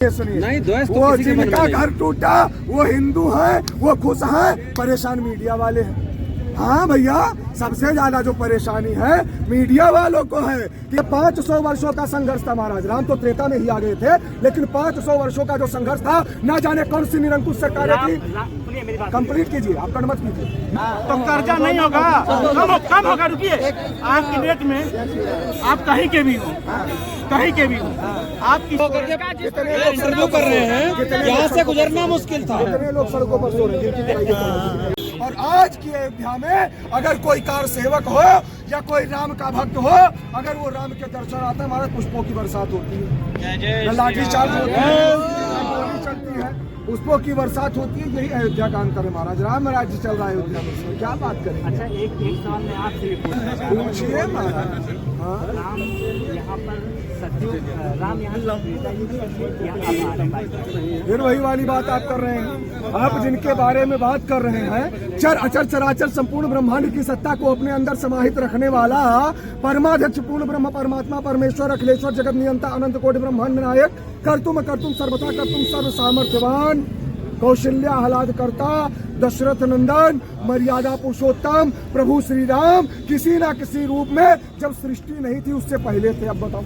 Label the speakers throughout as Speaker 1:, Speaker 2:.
Speaker 1: नहीं
Speaker 2: वो जिनका घर टूटा वो हिंदू है, वो खुश है, परेशान मीडिया वाले हैं। हाँ भैया, सबसे ज्यादा जो परेशानी है मीडिया वालों को है कि 500 वर्षों का संघर्ष था महाराज। राम तो त्रेता में ही आ गए थे, लेकिन 500 वर्षों का जो संघर्ष था, ना जाने कौन सी निरंकुश सरकारें थी। कंप्लीट कीजिए, आप कट मत कीजिए।
Speaker 3: तो कर्जा नहीं होगा, कम होगा। रुकिए, आज की डेट में आप कहीं के भी हो, कहीं के भी हो, आप
Speaker 2: कितने लोग सड़कों
Speaker 1: कर रहे हैं, यहाँ से गुजरना मुश्किल था।
Speaker 2: कितने लोग सड़कों पर सो रहे हैं। और आज की अयोध्या में अगर कोई कार सेवक हो या कोई राम का भक्त हो, अगर वो राम के दर्शन आता है, हमारे पुष्पों की बरसात होती है, लाठी चार्ज होती है, गोली चलती है, पुष्पों की बरसात होती है। यही अयोध्या का अंतर है महाराज। राम राज्य चल रहा है अयोध्या में, क्या बात करें।
Speaker 3: अच्छा, एक सवाल में आपसे
Speaker 2: पूछिए महाराज।
Speaker 3: राम यहाँ पर राम यहाँ
Speaker 2: फिर वही वाली बात आप कर रहे हैं। आप जिनके बारे में बात कर रहे हैं, चर अचर चराचर संपूर्ण ब्रह्मांड की सत्ता को अपने अंदर समाहित रखने वाला परमाध्यक्ष पूर्ण ब्रह्म परमात्मा परमेश्वर अखिलेश्वर जगत नियंता अनंत कोटि ब्रह्मांड नायक कर्तुम सर्वथा कर्तुम सर्व सामर्थ्यवान कौशल्या आह्लाद करता दशरथ नंदन मर्यादा पुरुषोत्तम प्रभु श्री राम किसी ना किसी रूप में जब सृष्टि नहीं थी उससे पहले थे। अब बताओ,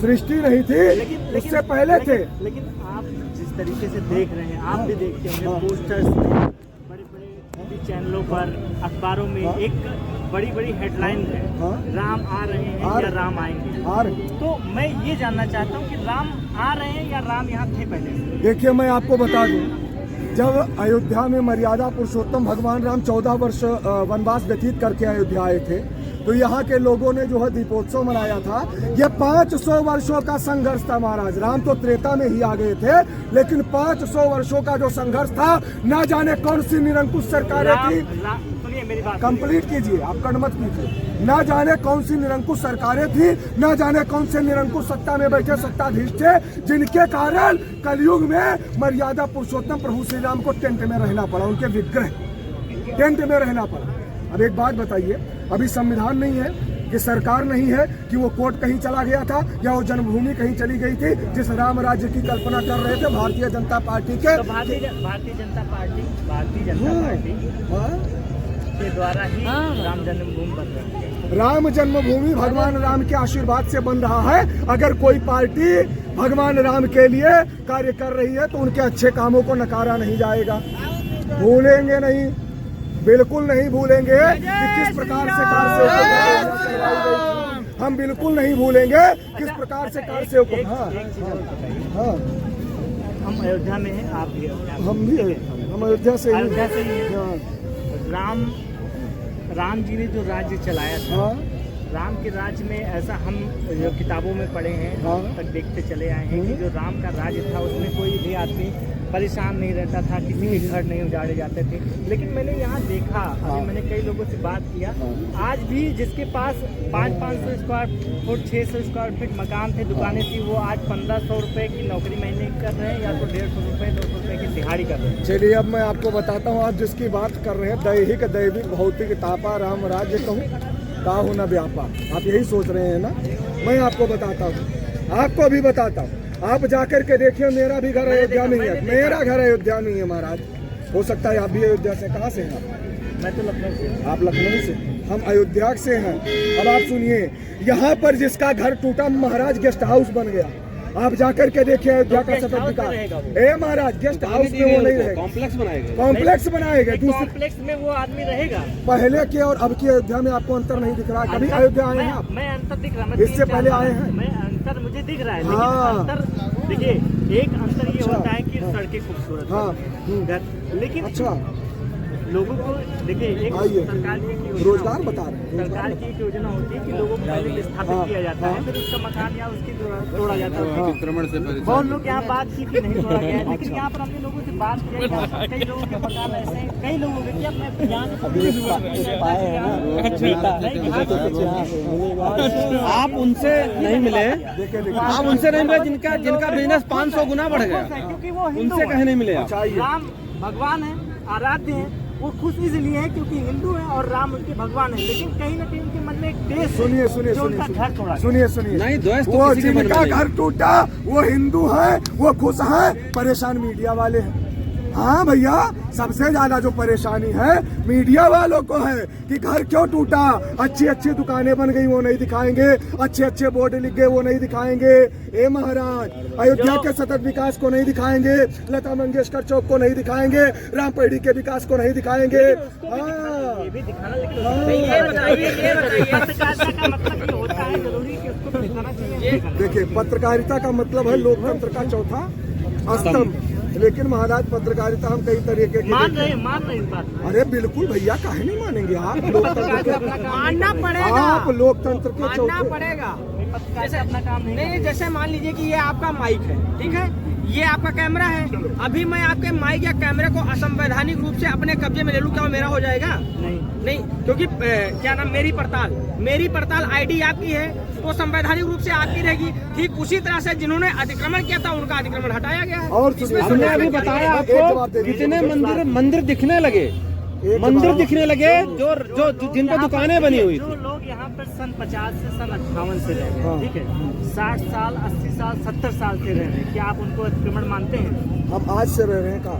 Speaker 2: सृष्टि नहीं थी उससे पहले थे।
Speaker 3: लेकिन आप जिस तरीके से देख रहे हैं, आप भी देखते होंगे पोस्टर्स में, बड़े बड़े चैनलों पर, अखबारों में एक बड़ी बड़ी हेडलाइन है, राम आ रहे हैं या राम आएंगे। तो मैं ये जानना चाहता हूँ कि राम आ रहे हैं या राम यहाँ थे पहले।
Speaker 2: देखिए, मैं आपको बता दूं, जब अयोध्या में मर्यादा पुरुषोत्तम भगवान राम 14 वर्ष वनवास व्यतीत करके अयोध्या आए थे, तो यहाँ के लोगों ने जो है दीपोत्सव मनाया था। ये 500 वर्षों का संघर्ष था महाराज। राम तो त्रेता में ही आ गए थे, लेकिन 500 वर्षों का जो संघर्ष था, ना जाने कौन सी निरंकुश सरकारें थी। कंप्लीट कीजिए, आप कट मत कीजिए। ना जाने कौन सी निरंकुश सरकारें थी, ना जाने कौन से निरंकुश सत्ता में बैठे सत्ताधीश थे, जिनके कारण कलयुग में मर्यादा पुरुषोत्तम प्रभु श्री राम को टेंट में रहना पड़ा, उनके विग्रह टेंट में रहना पड़ा। अब एक बात बताइए, अभी संविधान नहीं है कि सरकार नहीं है कि वो कोर्ट कहीं चला गया था या वो जन्मभूमि कहीं चली गई थी, जिस राम राज्य की कल्पना कर रहे थे भारतीय जनता पार्टी के
Speaker 3: भारतीय जनता पार्टी के द्वारा ही राम जन्मभूमि बन रहा है।
Speaker 2: राम जन्मभूमि भगवान राम के आशीर्वाद से बन रहा है। अगर कोई पार्टी भगवान राम के लिए कार्य कर रही है तो उनके अच्छे कामों को नकारा नहीं जाएगा। भूलेंगे नहीं, बिल्कुल नहीं भूलेंगे कि किस प्रकार से हम बिल्कुल नहीं भूलेंगे किस प्रकार से कार से हाँ,
Speaker 3: हम अयोध्या में हैं, आप भी
Speaker 2: हम भी हम अयोध्या से
Speaker 3: राम जी ने जो राज्य चलाया था, राम के राज्य में ऐसा हम जो किताबों में पढ़े हैं, तक देखते चले आए हैं कि जो राम का राज्य था उसमें कोई भी आदमी परेशान नहीं रहता था, किसी के घर नहीं उजाड़े जाते थे। लेकिन मैंने यहाँ देखा, मैंने कई लोगों से बात किया, आज भी जिसके पास 500 स्क्वायर फुट 600 स्क्वायर फीट मकान थे, दुकानें थी, वो आज 1500 रुपये की नौकरी महीने कर रहे हैं या तो 150 रुपये 200 रुपये की दिहाड़ी कर रहे हैं।
Speaker 2: चलिए, अब मैं आपको बताता हूँ, आप जिसकी बात कर रहे हैं दैहिक दैविक भौतिक तापा राम राज्य कहूँ काहू न व्यापा, आप यही सोच रहे हैं ना। मैं आपको बताता हूँ, आपको भी बताता हूँ, आप जाकर के देखिए, मेरा भी घर अयोध्या में है, मेरा घर अयोध्या में है महाराज। हो सकता है आप भी अयोध्या से। कहाँ से हैं?
Speaker 3: मैं तो लखनऊ से।
Speaker 2: आप लखनऊ से, हम अयोध्या से हैं। अब आप सुनिए, यहाँ पर जिसका घर टूटा महाराज गेस्ट हाउस बन गया। आप जाकर के देखिए अयोध्या का सतत विकास। ए महाराज, गेस्ट हाउस में वो नहीं रहेगा,
Speaker 1: कॉम्प्लेक्स बनाएगा,
Speaker 2: कॉम्प्लेक्स बनाएगा।
Speaker 3: कॉम्प्लेक्स में वो आदमी रहेगा।
Speaker 2: पहले के और अब की अयोध्या में आपको अंतर नहीं दिख रहा? कभी अयोध्या आए हैं आप?
Speaker 3: मैं अंतर दिख रहा है,
Speaker 2: इससे पहले आए हैं?
Speaker 3: मैं अंतर मुझे दिख रहा है, लेकिन अंतर देखिए, एक अंतर ये होता है कि सड़कें खूबसूरत हैं, लेकिन
Speaker 2: अच्छा
Speaker 3: लोगों को देखिए, एक सरकार की
Speaker 2: रोजगार बता रहे हैं,
Speaker 3: सरकार की एक योजना होती है कि लोगों को पहले विस्थापित किया जाता है, फिर उसका मकान या उसकी तोड़ा जाता है। बहुत लोग यहाँ बात की कि नहीं तोड़ा गया, लेकिन यहाँ पर हमने लोगों से बात की, कई लोगों के मकान ऐसे हैं, कई लोगों के कि
Speaker 1: आप उनसे नहीं मिले, आप उनसे नहीं मिले जिनका बिजनेस 500 गुना बढ़ गया,
Speaker 3: क्योंकि वो
Speaker 1: उनसे कहीं नहीं मिले।
Speaker 3: राम भगवान है, आराध्य है, वो खुश इसलिए है क्योंकि हिंदू है और राम उनके भगवान है, लेकिन कहीं ना कहीं उनके मन में एक देश है
Speaker 2: सुनिए सुनिए
Speaker 3: जो उनका घर तोड़ा।
Speaker 2: सुनिए सुनिए
Speaker 1: नहीं, द्वेष तो
Speaker 2: वो
Speaker 1: किसी के मन में
Speaker 2: जिनका
Speaker 1: नहीं।
Speaker 2: घर टूटा वो हिंदू है, वो खुश है, परेशान मीडिया वाले हैं। हाँ भैया, सबसे ज्यादा जो परेशानी है मीडिया वालों को है कि घर क्यों टूटा, अच्छी अच्छी दुकानें बन गई वो नहीं दिखाएंगे, अच्छे अच्छे बोर्ड लिख गए वो नहीं दिखाएंगे। ए महाराज, अयोध्या के सतत विकास को नहीं दिखाएंगे, लता मंगेशकर चौक को नहीं दिखाएंगे, रामपेड़ी के विकास को नहीं दिखाएंगे।
Speaker 3: ये भी दिखाना, लेकिन ये बताइए पत्रकारिता का मतलब ये होता है जरूरी कि उसको दिखाना चाहिए।
Speaker 2: देखिए, पत्रकारिता का मतलब है लोकतंत्र का चौथा स्तंभ, लेकिन महाराज पत्रकारिता हम कई तरीके की
Speaker 3: मान रहे इस बात को।
Speaker 2: अरे बिल्कुल भैया, काहे नहीं मानेंगे आप? लोकतंत्र के
Speaker 4: मानना पड़ेगा,
Speaker 2: आप लोकतंत्र के
Speaker 4: मानना
Speaker 2: चौथे
Speaker 4: पड़ेगा।
Speaker 3: जैसे अपना काम
Speaker 4: नहीं, जैसे मान लीजिए कि ये आपका माइक है, ठीक है, ये आपका कैमरा है, अभी मैं आपके माइक या कैमरे को असंवैधानिक रूप से अपने कब्जे में ले लूं, क्या वो मेरा हो जाएगा? नहीं, क्योंकि क्या नाम, मेरी पड़ताल आईडी आपकी है तो संवैधानिक रूप से आपकी रहेगी। ठीक उसी तरह से जिन्होंने अतिक्रमण किया था उनका अतिक्रमण हटाया गया है।
Speaker 2: और
Speaker 1: हमने अभी बताया आपको कितने मंदिर दिखने लगे, मंदिर दिखने लगे जो जिन पे दुकानें बनी हुई
Speaker 3: जो
Speaker 1: थी।
Speaker 3: लोग यहाँ पर सन 50 से सन 58 से रह रहे हैं, ठीक है, 60 साल 80 साल 70 साल से रह रहे हैं, क्या आप उनको अतिक्रमण मानते हैं?
Speaker 2: हम आज से रह रहे हैं का,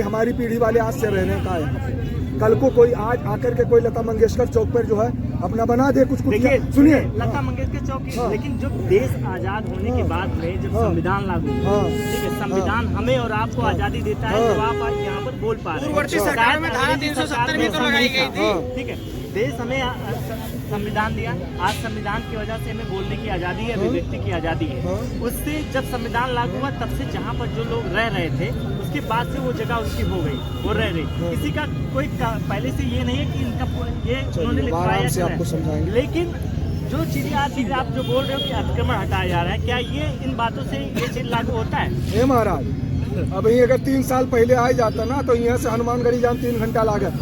Speaker 2: हमारी पीढ़ी वाले आज से रह रहे हैं का यहाँ पे। कल को कोई आज आकर के कोई लता मंगेशकर चौक पर जो है अपना बना दे कुछ
Speaker 3: देखिए,
Speaker 2: सुनिए,
Speaker 3: लता मंगेशकर चौक की,
Speaker 2: हाँ।
Speaker 3: लेकिन जब देश आजाद होने के बाद में जब संविधान लागू हुआ, ठीक है, संविधान हमें और आपको आजादी देता है, जब आप आज यहाँ पर बोल पा रहे हैं।
Speaker 4: पूर्ववर्ती सरकार में धारा 370 भी तो लगाई गई थी।
Speaker 3: ठीक है, देश हमें संविधान दिया, आज संविधान की वजह से हमें बोलने की आज़ादी है, अभिव्यक्ति की आज़ादी है। उससे जब संविधान लागू हुआ तब से जहाँ पर जो लोग रह रहे थे उसके बाद से वो जगह उसकी हो गई, वो रह रही। किसी का कोई पहले से ये नहीं है कि इनका ये उन्होंने लिखवाया
Speaker 2: से आपको समझाएंगे।
Speaker 3: लेकिन जो चीजें आप जो बोल रहे हो कि अतिक्रमण हटाया जा रहा है, क्या ये इन बातों से ये चीज लागू होता है?
Speaker 2: हे महाराज, अभी अगर 3 साल पहले आ जाता ना तो यहाँ से हनुमानगढ़ी जाम 3 घंटा लागत,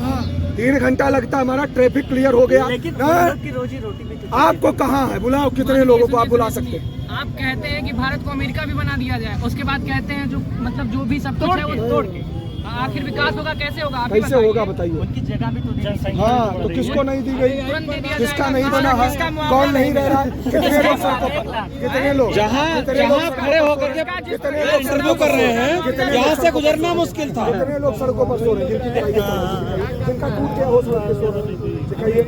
Speaker 2: 3 घंटा लगता, हमारा ट्रैफिक क्लियर हो गया।
Speaker 3: लेकिन
Speaker 2: ना,
Speaker 3: उन लोग की रोजी रोटी में
Speaker 2: आपको कहाँ है, बुलाओ, कितने लोगों को आप बुला सकते हैं?
Speaker 5: आप कहते हैं कि भारत को अमेरिका भी बना दिया जाए, उसके बाद कहते हैं जो मतलब जो भी सब कुछ है वो तोड़ के आखिर विकास होगा, कैसे होगा? आप ही
Speaker 2: कैसे
Speaker 5: बताइए।
Speaker 2: होगा बताइए?
Speaker 3: उनकी जगह भी तो जनसंख्या
Speaker 2: हाँ, तो किसको नहीं दी गई?
Speaker 5: तुरंत दे दिया
Speaker 2: किसका
Speaker 5: जाएगा।
Speaker 2: नहीं बना है? कौन नहीं रह रहा? कितने लोग सड़कों पर? कितने लोग?
Speaker 1: जहाँ खड़े होकर के
Speaker 2: कितने लोग
Speaker 1: इंटरव्यू कर रहे हैं, यहाँ से गुजरना मुश्किल था।
Speaker 2: कितने लोग सड़कों पर सो रहे हैं? जिनका टूट गया हो सो रहे हैं, दिखाइए।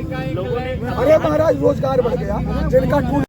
Speaker 2: अरे महाराज, रोजगार बढ़ गया, जिनका टूट